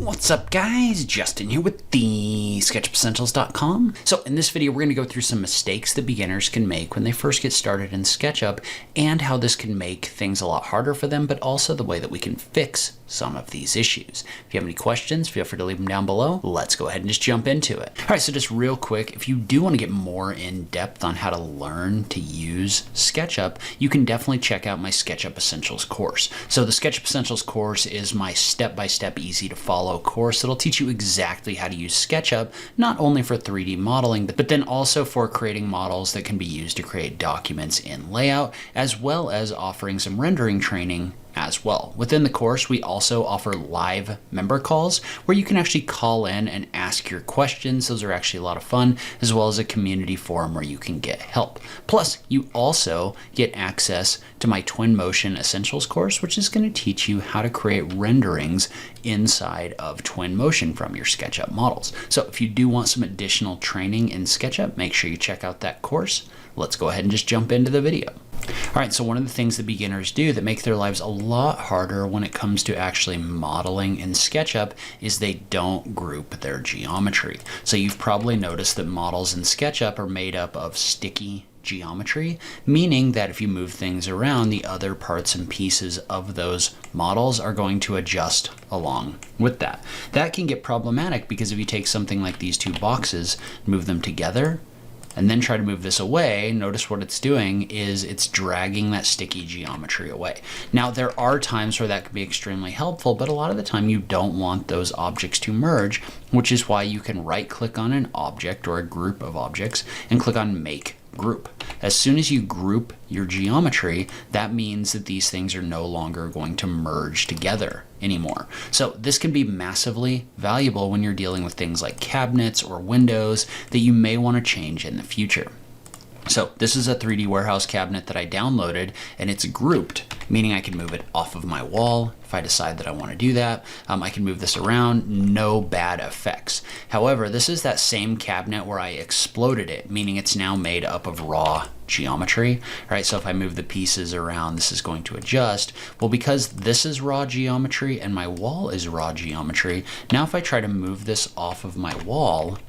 What's up guys, Justin here with TheSketchUpEssentials.com. So in this video we're going to go through some mistakes that beginners can make when they first get started in SketchUp and how this can make things a lot harder for them, but also the way that we can fix some of these issues. If you have any questions, feel free to leave them down below. Let's go ahead and just jump into it. Alright, so just real quick, if you do want to get more in depth on how to learn to use SketchUp, you can definitely check out my SketchUp Essentials course. So the SketchUp Essentials course is my step-by-step easy to follow course that'll teach you exactly how to use SketchUp, not only for 3D modeling, but then also for creating models that can be used to create documents in layout, as well as offering some rendering training as well. Within the course, we also offer live member calls where you can actually call in and ask your questions. Those are actually a lot of fun, as well as a community forum where you can get help. Plus, you also get access to my Twinmotion Essentials course, which is going to teach you how to create renderings inside of Twinmotion from your SketchUp models. So if you do want some additional training in SketchUp, make sure you check out that course. Let's go ahead and just jump into the video. All right, so one of the things that beginners do that make their lives a lot harder when it comes to actually modeling in SketchUp is they don't group their geometry. So you've probably noticed that models in SketchUp are made up of sticky geometry, meaning that if you move things around, the other parts and pieces of those models are going to adjust along with that. That can get problematic because if you take something like these two boxes, move them together, and then try to move this away, notice what it's doing is it's dragging that sticky geometry away. Now, there are times where that can be extremely helpful, but a lot of the time you don't want those objects to merge, which is why you can right-click on an object or a group of objects and click on Make Group. As soon as you group your geometry, that means that these things are no longer going to merge together anymore. So this can be massively valuable when you're dealing with things like cabinets or windows that you may want to change in the future. So this is a 3D warehouse cabinet that I downloaded, and it's grouped, meaning I can move it off of my wall if I decide that I want to do that. I can move this around, no bad effects. However, this is that same cabinet where I exploded it, meaning it's now made up of raw geometry. All right, so if I move the pieces around, this is going to adjust. Well, because this is raw geometry and my wall is raw geometry, now if I try to move this off of my wall,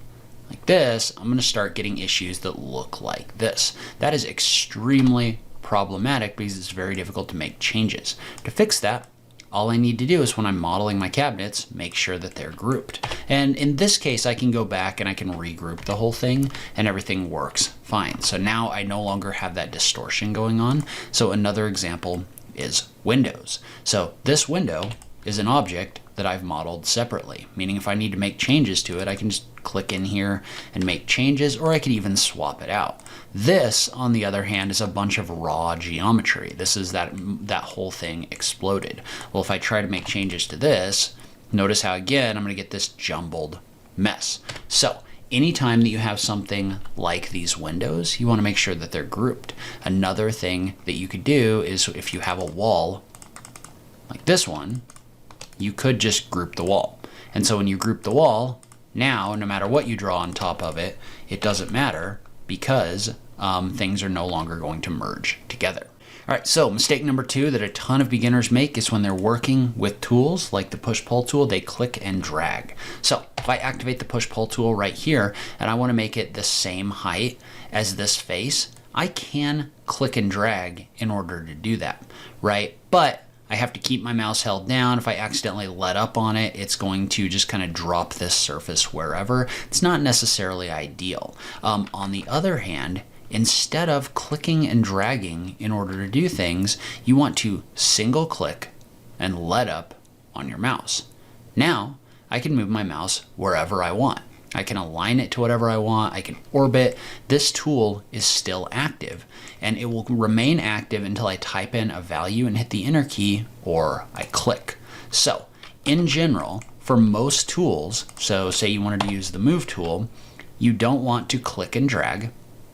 like this, I'm going to start getting issues that look like this. That is extremely problematic because it's very difficult to make changes. To fix that, all I need to do is when I'm modeling my cabinets, make sure that they're grouped. And in this case, I can go back and I can regroup the whole thing and everything works fine. So now I no longer have that distortion going on. So another example is windows. So this window is an object that I've modeled separately, meaning if I need to make changes to it, I can just click in here and make changes, or I could even swap it out. This, on the other hand, is a bunch of raw geometry. This is that whole thing exploded. Well, if I try to make changes to this, notice how again, I'm going to get this jumbled mess. So anytime that you have something like these windows, you want to make sure that they're grouped. Another thing that you could do is if you have a wall like this one, you could just group the wall. And so when you group the wall, now no matter what you draw on top of it, it doesn't matter because things are no longer going to merge together. All right, so mistake number 2 that a ton of beginners make is when they're working with tools like the push-pull tool, they click and drag. So if I activate the push-pull tool right here and I want to make it the same height as this face, I can click and drag in order to do that, right? But I have to keep my mouse held down. If I accidentally let up on it, it's going to just kind of drop this surface wherever. It's not necessarily ideal. On the other hand, instead of clicking and dragging in order to do things, you want to single click and let up on your mouse. Now, I can move my mouse wherever I want. I can align it to whatever I want. I can orbit. This tool is still active, and it will remain active until I type in a value and hit the enter key or I click. So in general, for most tools, so say you wanted to use the move tool, you don't want to click and drag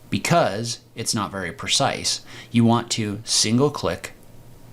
because it's not very precise. You want to single click,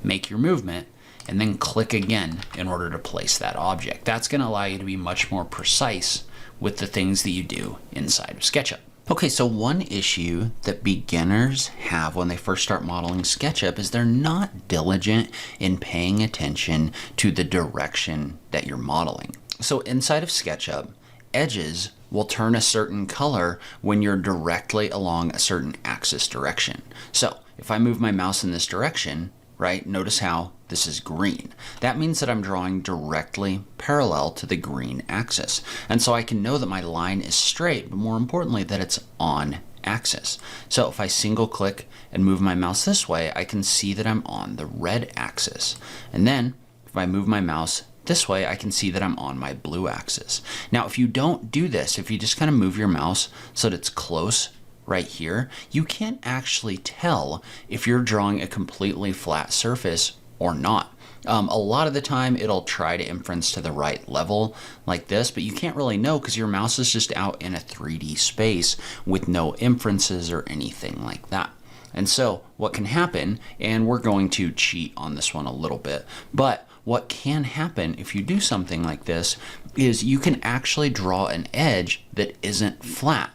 make your movement, and then click again in order to place that object. That's going to allow you to be much more precise with the things that you do inside of SketchUp. Okay, so one issue that beginners have when they first start modeling SketchUp is they're not diligent in paying attention to the direction that you're modeling. So inside of SketchUp, edges will turn a certain color when you're directly along a certain axis direction. So if I move my mouse in this direction, right, notice how this is green. That means that I'm drawing directly parallel to the green axis. And so I can know that my line is straight, but more importantly, that it's on axis. So if I single click and move my mouse this way, I can see that I'm on the red axis. And then if I move my mouse this way, I can see that I'm on my blue axis. Now, if you don't do this, if you just kind of move your mouse so that it's close right here, you can't actually tell if you're drawing a completely flat surface or not. A lot of the time it'll try to inference to the right level like this, but you can't really know because your mouse is just out in a 3D space with no inferences or anything like that. And so what can happen, and we're going to cheat on this one a little bit, but what can happen if you do something like this is you can actually draw an edge that isn't flat,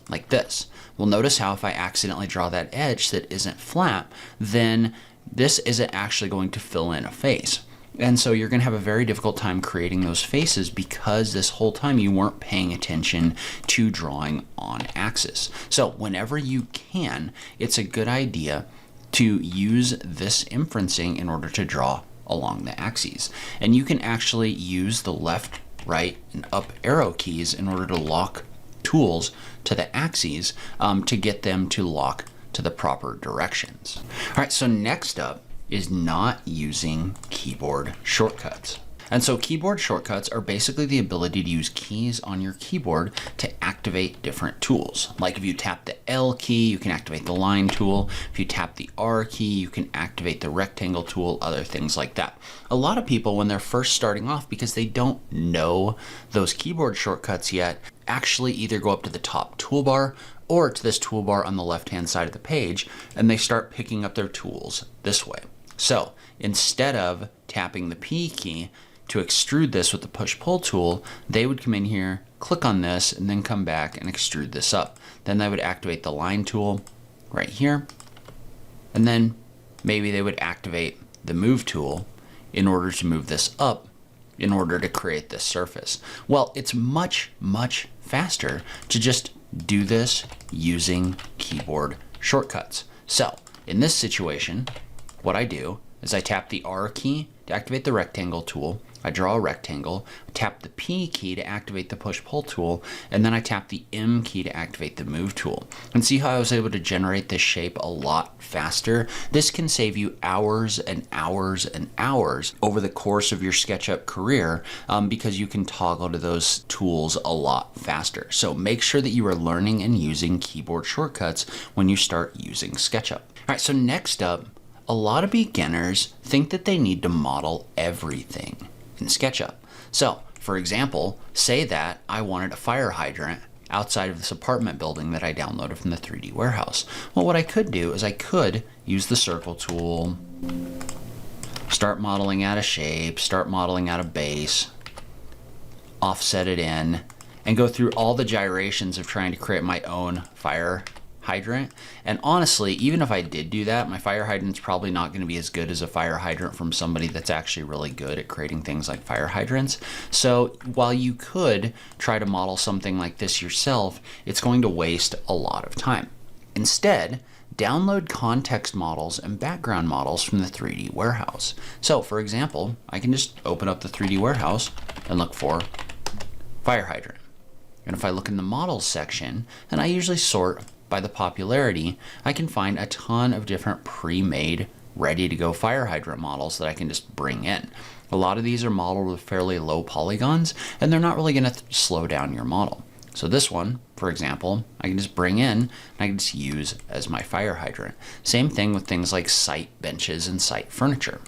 like this. Well, notice how if I accidentally draw that edge that isn't flat, then this isn't actually going to fill in a face. And so you're going to have a very difficult time creating those faces because this whole time you weren't paying attention to drawing on axis. So whenever you can, it's a good idea to use this inferencing in order to draw along the axes. And you can actually use the left, right, and up arrow keys in order to lock tools to the axes to get them to lock to the proper directions. All right, so next up is not using keyboard shortcuts. And so keyboard shortcuts are basically the ability to use keys on your keyboard to activate different tools. Like if you tap the L key, you can activate the line tool. If you tap the R key, you can activate the rectangle tool, other things like that. A lot of people, when they're first starting off, because they don't know those keyboard shortcuts yet, actually either go up to the top toolbar or to this toolbar on the left-hand side of the page, and they start picking up their tools this way. So instead of tapping the P key to extrude this with the push-pull tool, they would come in here, click on this, and then come back and extrude this up. Then they would activate the line tool right here, and then maybe they would activate the move tool in order to move this up in order to create this surface. Well, it's much, much faster to just do this using keyboard shortcuts. So in this situation, what I do is I tap the R key to activate the rectangle tool. I draw a rectangle, tap the P key to activate the push-pull tool, and then I tap the M key to activate the move tool. And see how I was able to generate this shape a lot faster? This can save you hours and hours and hours over the course of your SketchUp career because you can toggle to those tools a lot faster. So make sure that you are learning and using keyboard shortcuts when you start using SketchUp. All right, so next up, a lot of beginners think that they need to model everything in SketchUp. So, for example, say that I wanted a fire hydrant outside of this apartment building that I downloaded from the 3D warehouse. Well, what I could do is I could use the circle tool, start modeling out a shape, start modeling out a base, offset it in, and go through all the gyrations of trying to create my own fire hydrant. And honestly, even if I did do that, my fire hydrant's probably not going to be as good as a fire hydrant from somebody that's actually really good at creating things like fire hydrants. So while you could try to model something like this yourself, it's going to waste a lot of time. Instead, download context models and background models from the 3D warehouse. So for example, I can just open up the 3D warehouse and look for fire hydrant. And if I look in the models section, and I usually sort by the popularity, I can find a ton of different pre-made, ready-to-go fire hydrant models that I can just bring in. A lot of these are modeled with fairly low polygons, and they're not really going to slow down your model. So this one, for example, I can just bring in, and I can just use as my fire hydrant. Same thing with things like site benches and site furniture.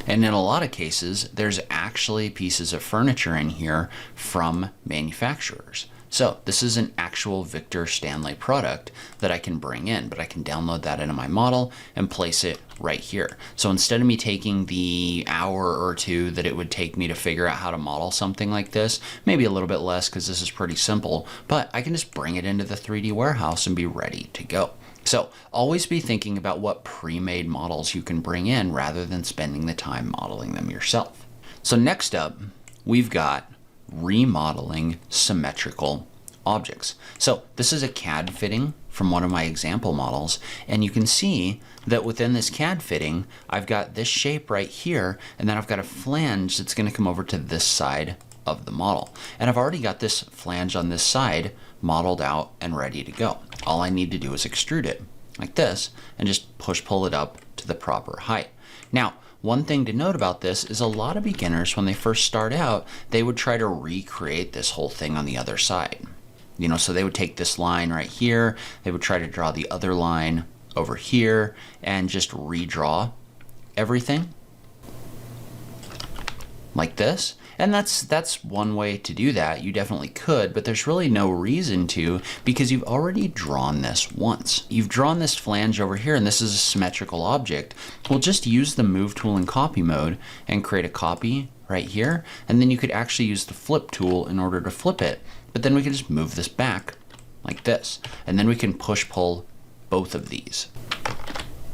And in a lot of cases, there's actually pieces of furniture in here from manufacturers. So this is an actual Victor Stanley product that I can bring in, but I can download that into my model and place it right here. So instead of me taking the hour or two that it would take me to figure out how to model something like this, maybe a little bit less because this is pretty simple, but I can just bring it into the 3D warehouse and be ready to go. So always be thinking about what pre-made models you can bring in rather than spending the time modeling them yourself. So next up, we've got remodeling symmetrical objects. So this is a CAD fitting from one of my example models, and you can see that within this CAD fitting, I've got this shape right here, and then I've got a flange that's going to come over to this side of the model. And I've already got this flange on this side modeled out and ready to go. All I need to do is extrude it like this and just pull it up to the proper height. Now, one thing to note about this is a lot of beginners, when they first start out, they would try to recreate this whole thing on the other side. So they would take this line right here, they would try to draw the other line over here and just redraw everything like this. And that's one way to do that. You definitely could, but there's really no reason to, because you've already drawn this once. You've drawn this flange over here, and this is a symmetrical object. We'll just use the move tool in copy mode and create a copy right here, and then you could actually use the flip tool in order to flip it. But then we can just move this back like this, and then we can push-pull both of these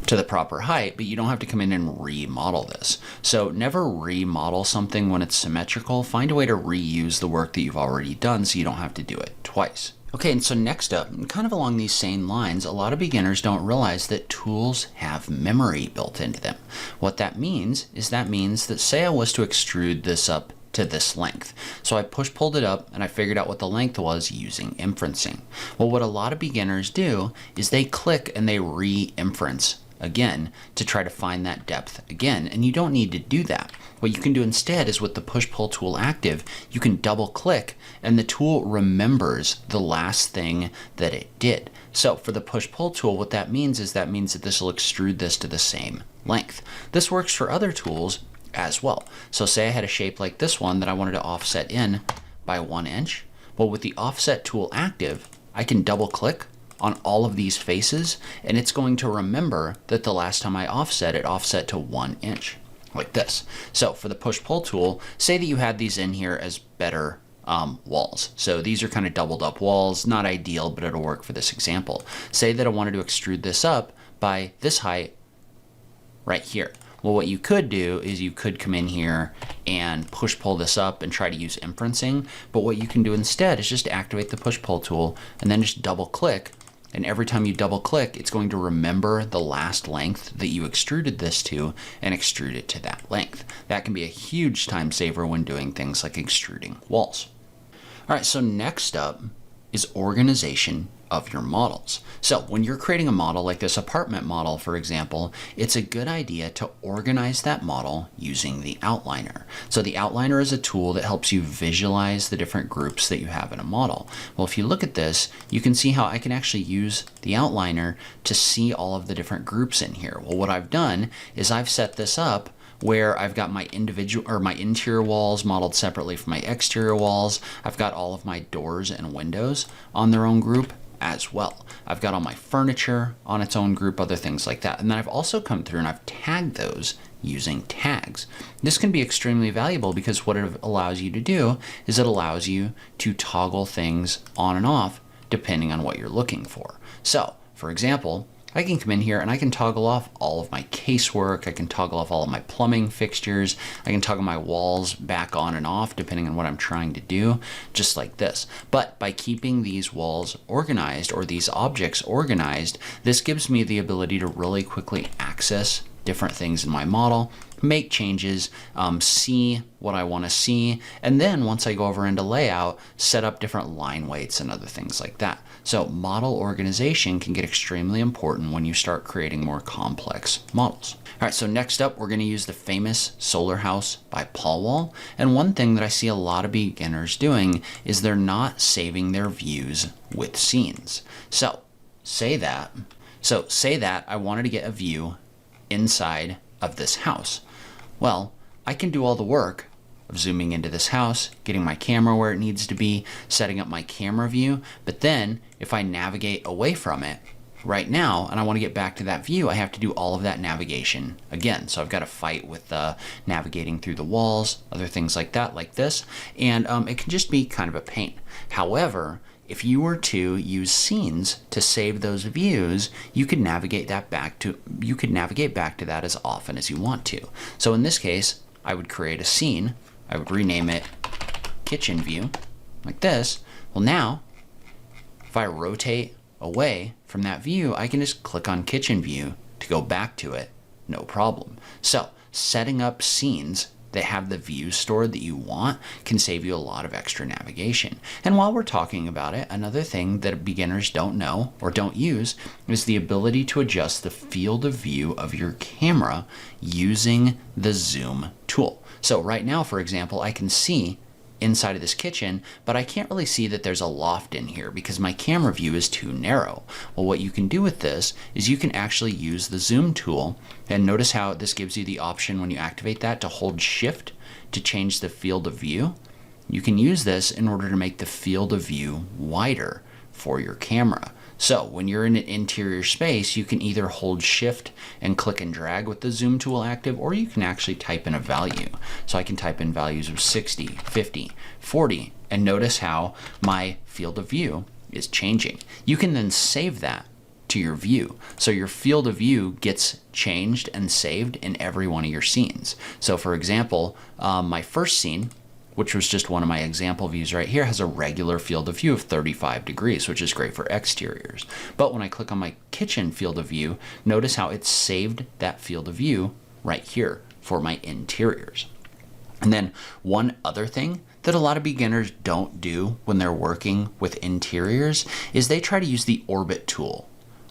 to the proper height, but you don't have to come in and remodel this. So never remodel something when it's symmetrical. Find a way to reuse the work that you've already done so you don't have to do it twice. Okay, and so next up, kind of along these same lines, a lot of beginners don't realize that tools have memory built into them. What that means is that say I was to extrude this up to this length. So I pulled it up and I figured out what the length was using inferencing. Well, what a lot of beginners do is they click and they re-inference again to try to find that depth again, and you don't need to do that. What you can do instead is, with the push-pull tool active, you can double click and the tool remembers the last thing that it did. So for the push-pull tool, what that means is that this will extrude this to the same length. This works for other tools as well. So say I had a shape like this one that I wanted to offset in by 1 inch. Well, with the offset tool active, I can double click on all of these faces, and it's going to remember that the last time I offset, it offset to 1 inch, like this. So for the push-pull tool, say that you had these in here as better walls. So these are kind of doubled up walls, not ideal, but it'll work for this example. Say that I wanted to extrude this up by this height right here. Well, what you could do is you could come in here and push-pull this up and try to use inferencing, but what you can do instead is just activate the push-pull tool and then just double-click, and every time you double-click, it's going to remember the last length that you extruded this to and extrude it to that length. That can be a huge time saver when doing things like extruding walls. All right, so next up is organization of your models. So when you're creating a model like this apartment model, for example, it's a good idea to organize that model using the outliner. So the outliner is a tool that helps you visualize the different groups that you have in a model. Well, if you look at this, you can see how I can actually use the outliner to see all of the different groups in here. Well, what I've done is I've set this up where I've got my my interior walls modeled separately from my exterior walls. I've got all of my doors and windows on their own group as well. I've got all my furniture on its own group, other things like that. And then I've also come through and I've tagged those using tags. This can be extremely valuable because what it allows you to do is it allows you to toggle things on and off depending on what you're looking for. So, for example, I can come in here and I can toggle off all of my casework. I can toggle off all of my plumbing fixtures. I can toggle my walls back on and off depending on what I'm trying to do, just like this. But by keeping these walls organized or these objects organized, this gives me the ability to really quickly access different things in my model, make changes, see what I want to see, and then once I go over into layout, set up different line weights and other things like that. So model organization can get extremely important when you start creating more complex models. All right, so next up, we're going to use the famous Solar House by Paul Wall. And one thing that I see a lot of beginners doing is they're not saving their views with scenes. So say that I wanted to get a view inside of this house. Well, I can do all the work of zooming into this house, getting my camera where it needs to be, setting up my camera view, but then if I navigate away from it right now and I want to get back to that view, I have to do all of that navigation again. So I've got to fight with navigating through the walls, other things like that, like this, and it can just be kind of a pain. However, if you were to use scenes to save those views, you could navigate back to that as often as you want to. So in this case, I would create a scene. I would rename it kitchen view like this. Well, now if I rotate away from that view, I can just click on kitchen view to go back to it, no problem. So setting up scenes that have the views stored that you want can save you a lot of extra navigation. And while we're talking about it, another thing that beginners don't know or don't use is the ability to adjust the field of view of your camera using the zoom tool. So right now, for example, I can see inside of this kitchen, but I can't really see that there's a loft in here because my camera view is too narrow. Well, what you can do with this is you can actually use the zoom tool, and notice how this gives you the option when you activate that to hold shift to change the field of view. You can use this in order to make the field of view wider for your camera. So when you're in an interior space, you can either hold shift and click and drag with the zoom tool active, or you can actually type in a value. So I can type in values of 60, 50, 40, and notice how my field of view is changing. You can then save that to your view. So your field of view gets changed and saved in every one of your scenes. So for example, my first scene, which was just one of my example views right here, has a regular field of view of 35 degrees, which is great for exteriors. But when I click on my kitchen field of view, notice how it's saved that field of view right here for my interiors. And then one other thing that a lot of beginners don't do when they're working with interiors is they try to use the orbit tool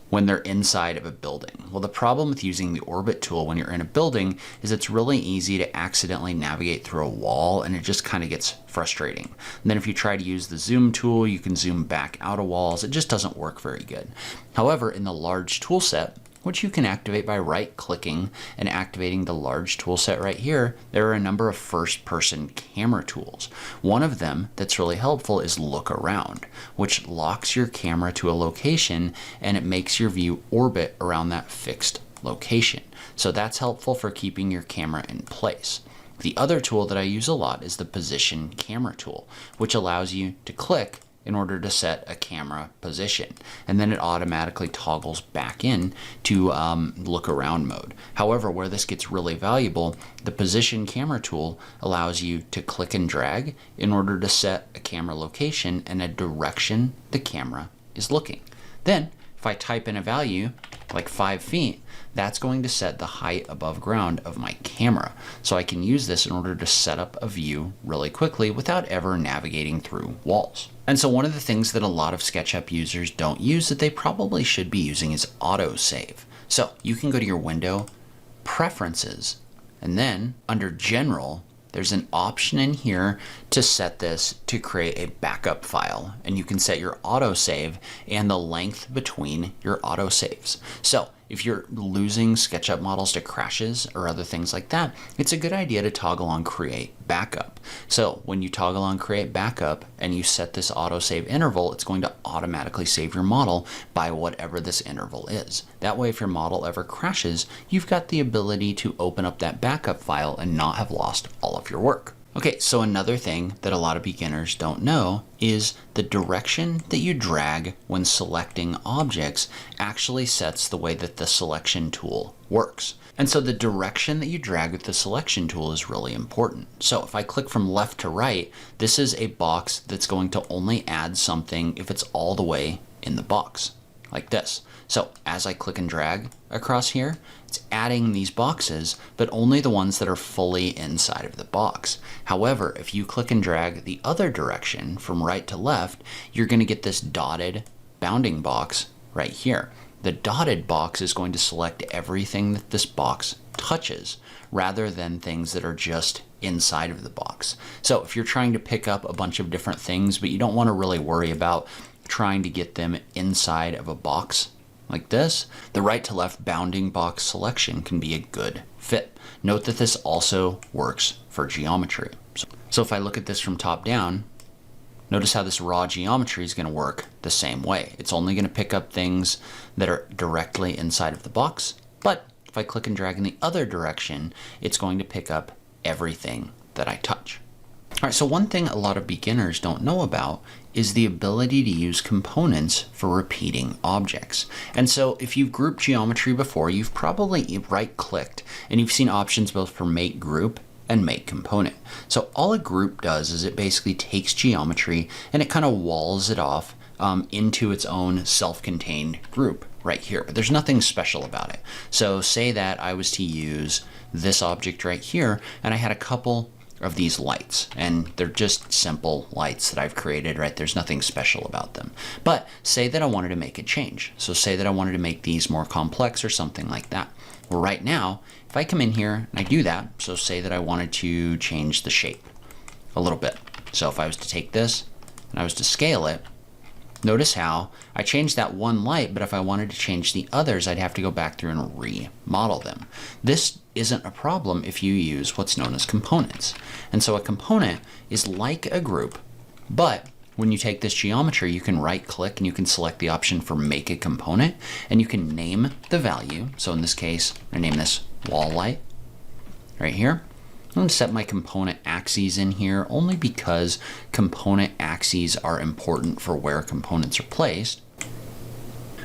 when they're inside of a building. Well, the problem with using the orbit tool when you're in a building is it's really easy to accidentally navigate through a wall, and it just kind of gets frustrating. And then if you try to use the zoom tool, you can zoom back out of walls. It just doesn't work very good. However, in the large tool set, which you can activate by right-clicking and activating the large tool set right here, there are a number of first-person camera tools. One of them that's really helpful is Look Around, which locks your camera to a location and it makes your view orbit around that fixed location. So that's helpful for keeping your camera in place. The other tool that I use a lot is the Position Camera tool, which allows you to click in order to set a camera position, and then it automatically toggles back in to look around mode. However, where this gets really valuable, the Position Camera tool allows you to click and drag in order to set a camera location and a direction the camera is looking. Then if I type in a value like 5 feet, that's going to set the height above ground of my camera. So I can use this in order to set up a view really quickly without ever navigating through walls. And so one of the things that a lot of SketchUp users don't use that they probably should be using is Autosave. So you can go to your window, Preferences, and then under General, there's an option in here to set this to create a backup file, and you can set your autosave and the length between your autosaves. So if you're losing SketchUp models to crashes or other things like that, it's a good idea to toggle on Create Backup. So when you toggle on Create Backup and you set this autosave interval, it's going to automatically save your model by whatever this interval is. That way, if your model ever crashes, you've got the ability to open up that backup file and not have lost all of your work. Okay, so another thing that a lot of beginners don't know is the direction that you drag when selecting objects actually sets the way that the selection tool works. And so the direction that you drag with the selection tool is really important. So if I click from left to right, this is a box that's going to only add something if it's all the way in the box, like this. So as I click and drag across here, it's adding these boxes, but only the ones that are fully inside of the box. However, if you click and drag the other direction from right to left, you're going to get this dotted bounding box right here. The dotted box is going to select everything that this box touches rather than things that are just inside of the box. So if you're trying to pick up a bunch of different things, but you don't want to really worry about trying to get them inside of a box like this, the right to left bounding box selection can be a good fit. Note that this also works for geometry. So if I look at this from top down, notice how this raw geometry is going to work the same way. It's only going to pick up things that are directly inside of the box, but if I click and drag in the other direction, it's going to pick up everything that I touch. All right, so one thing a lot of beginners don't know about is the ability to use components for repeating objects. And so if you've grouped geometry before, you've probably right-clicked and you've seen options both for Make Group and make component. So all a group does is it basically takes geometry and it kind of walls it off into its own self-contained group right here, but there's nothing special about it. So say that I was to use this object right here and I had a couple of these lights, and they're just simple lights that I've created, right? There's nothing special about them. But say that I wanted to make a change. So say that I wanted to make these more complex or something like that. Well, right now, if I come in here and I do that, so say that I wanted to change the shape a little bit. So if I was to take this and I was to scale it, notice how I changed that one light, but if I wanted to change the others, I'd have to go back through and remodel them. This isn't a problem if you use what's known as components. And so a component is like a group, but when you take this geometry, you can right click and you can select the option for make a component, and you can name the value. So in this case, I name this wall light right here. I'm going to set my component axes in here only because component axes are important for where components are placed.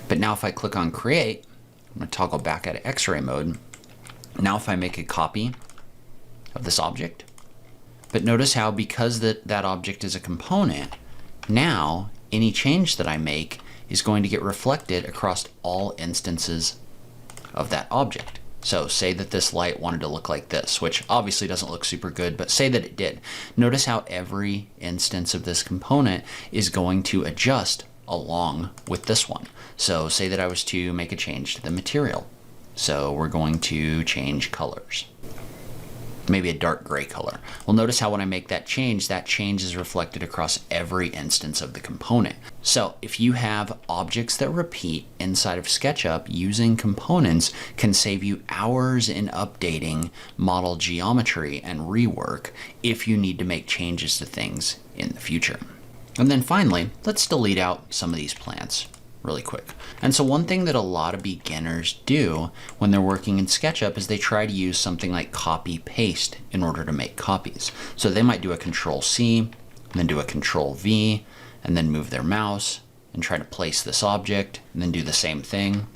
But now if I click on create, I'm going to toggle back out of X-ray mode. Now if I make a copy of this object, but notice how because that object is a component, now any change that I make is going to get reflected across all instances of that object. So say that this light wanted to look like this, which obviously doesn't look super good, but say that it did. Notice how every instance of this component is going to adjust along with this one. So say that I was to make a change to the material. So we're going to change colors. Maybe a dark gray color. Well, notice how when I make that change is reflected across every instance of the component. So if you have objects that repeat inside of SketchUp, using components can save you hours in updating model geometry and rework if you need to make changes to things in the future. And then finally, let's delete out some of these plants really quick. And so one thing that a lot of beginners do when they're working in SketchUp is they try to use something like copy paste in order to make copies. So they might do a Control C, and then do a Control V, and then move their mouse and try to place this object, and then do the same thing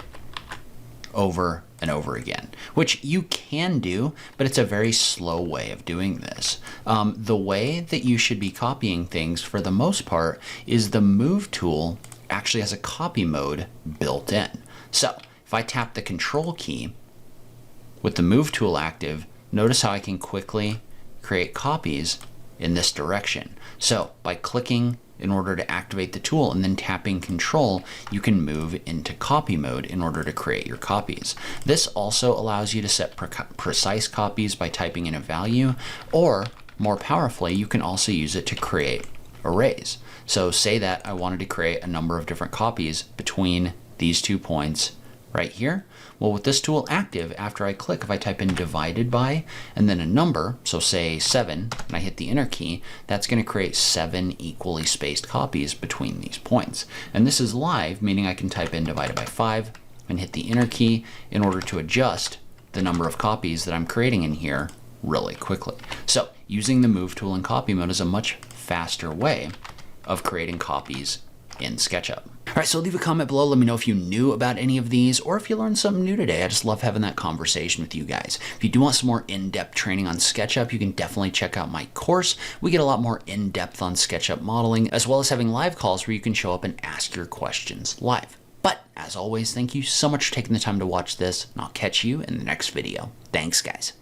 over and over again, which you can do, but it's a very slow way of doing this. The way that you should be copying things for the most part is the Move tool actually has a copy mode built in. So if I tap the Control key with the Move tool active, notice how I can quickly create copies in this direction. So by clicking in order to activate the tool and then tapping Control, you can move into copy mode in order to create your copies. This also allows you to set precise copies by typing in a value, or more powerfully, you can also use it to create arrays. So say that I wanted to create a number of different copies between these 2 points right here. Well, with this tool active, after I click, if I type in divided by and then a number, so say 7, and I hit the enter key, that's going to create 7 equally spaced copies between these points. And this is live, meaning I can type in divided by 5 and hit the enter key in order to adjust the number of copies that I'm creating in here really quickly. So using the Move tool in copy mode is a much faster way of creating copies in SketchUp. All right, so leave a comment below. Let me know if you knew about any of these or if you learned something new today. I just love having that conversation with you guys. If you do want some more in-depth training on SketchUp, you can definitely check out my course. We get a lot more in-depth on SketchUp modeling, as well as having live calls where you can show up and ask your questions live. But as always, thank you so much for taking the time to watch this, and I'll catch you in the next video. Thanks, guys.